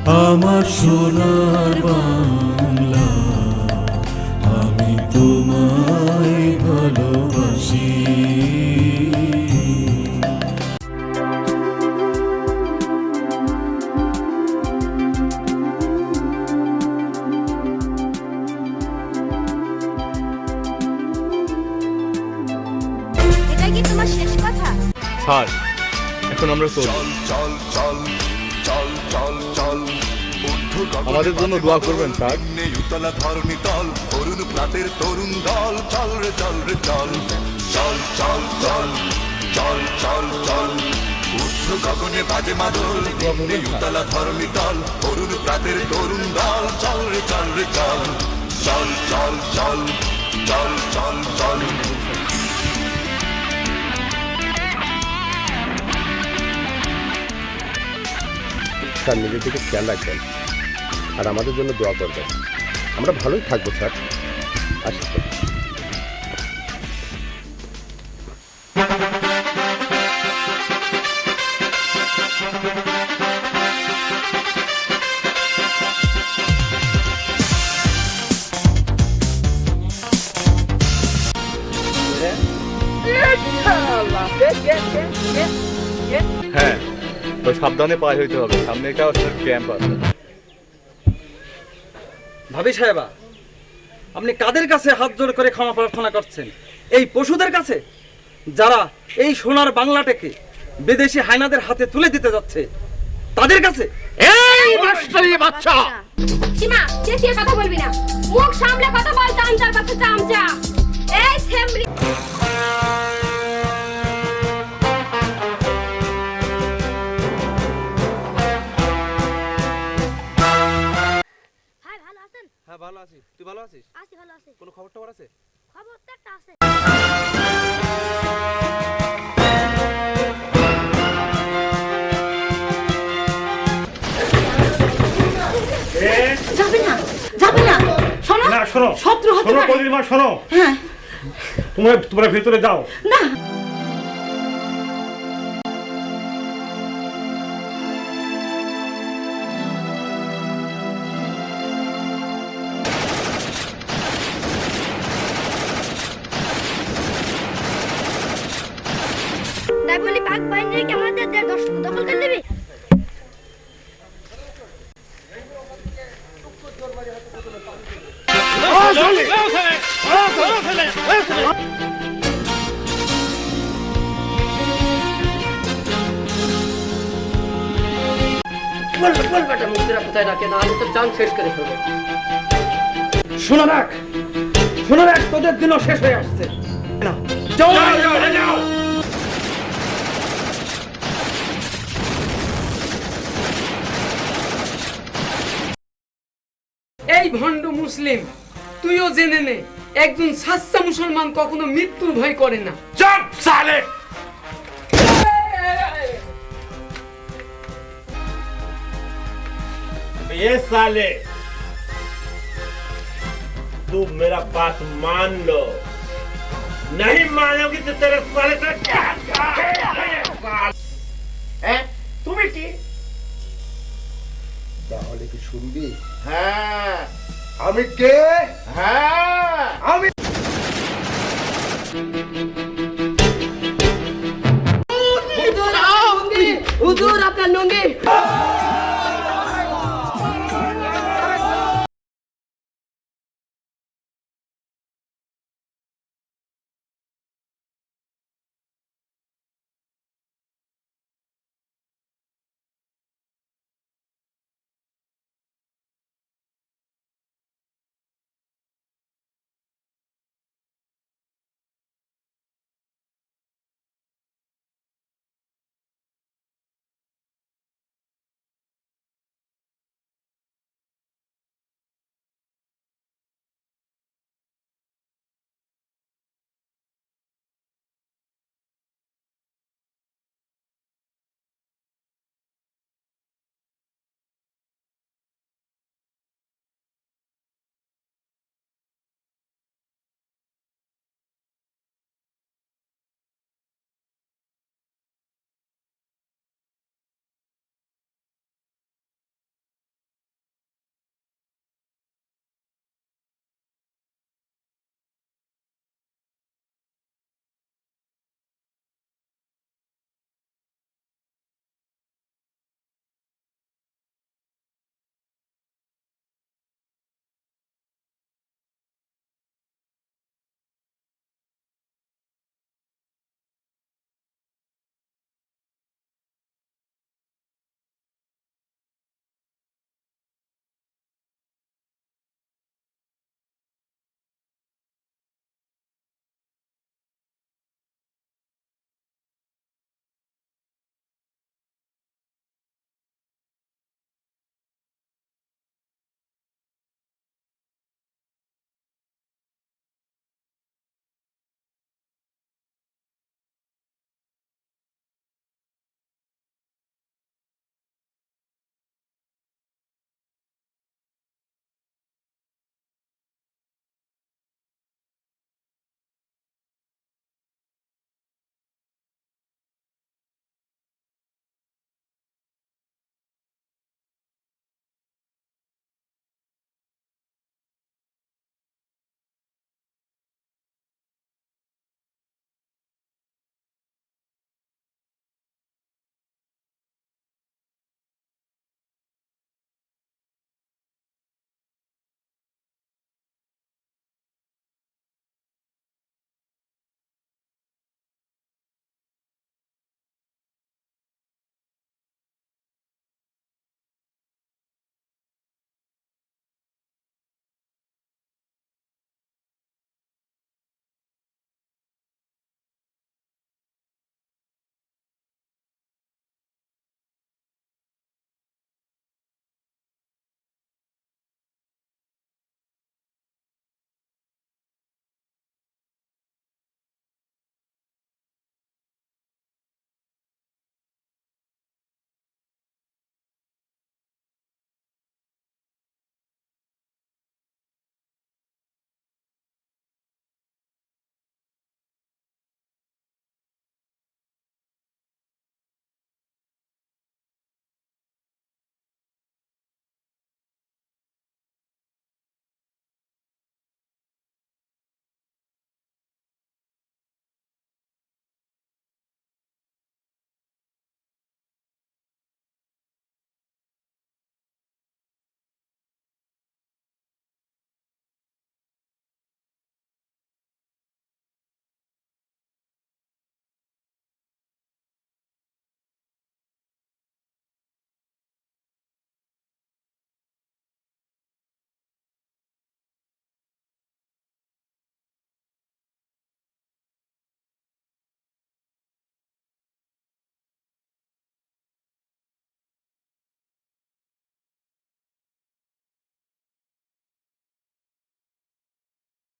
আমার সোনার বাংলা, আমি তোমায় ভালোবাসি। এটা কি তোমার শেষ কথা? স্যার এখন আমরা চল, আমাদের জন্য দোয়া করবেন স্যার। উতলা ধরণী তল, তরুণ প্রাতের তরুণ দল, চল রে চল রে চল, চল চল চল চল চল চল, উচ্চ গগনে বাজে মাদল, নিম্নে উতলা ধরণী তল, তরুণ প্রাতের তরুণ দল, চল রে চল রে চল, চল চল চল চল চল চল। স্যার নিজের দিকে খেয়াল রাখবেন আর আমাদের জন্য দোয়া করবেন। আমরা ভালোই থাকবো স্যার। আসি স্যার। হ্যাঁ, তো সাবধানে পায়ে হইতে হবে, সামনে একটা ক্যাম্প আছে। ভাবি সাহেবা, আপনি কাদের কাছে হাত জোড় করে ক্ষমা প্রার্থনা করছেন? এই পশুদের কাছে, যারা এই সোনার বাংলাটাকে বিদেশি হায়নাদের হাতে তুলে দিতে যাচ্ছে, তাদের কাছে? এই মাস্টারি বাচ্চা, সীমা, চেঁচিয়ে কথা বলবি না, মুখ সামলে কথা বল। চামচার বাচ্চা চামচা, এই সেমরি। হাই, ভালো আছেন? হ্যাঁ ভালো আছি, তুই ভালো আছিস? আছি, ভালো আছি। কোনো খবর টবর আছে? খবর তো একটা আছে। যাবে না, যাবে না। শোনো না শোনো, শত্রু হতে শোনো পারে। কলিমা শোনো, হ্যাঁ, তোমরা ভেতরে যাও। না তাই বলি পাক বাহিনীর কি আমাদের দখল করে নেবে? শোনো রাখ, তোদের দিনও শেষ হয়ে আসছে। না, যাও। এই ভণ্ড মুসলিম, তুইও জেনে নে, একজন সাচ্চা মুসলমান কখনো মৃত্যুর ভয় করে না। চুপ साले, ये साले, तू मेरा बात मान लो, नहीं मानोगी तो तेरे साले का क्या তুমি কি তাহলে কি শুনবি? হ্যাঁ আমি কে? হ্যাঁ আমি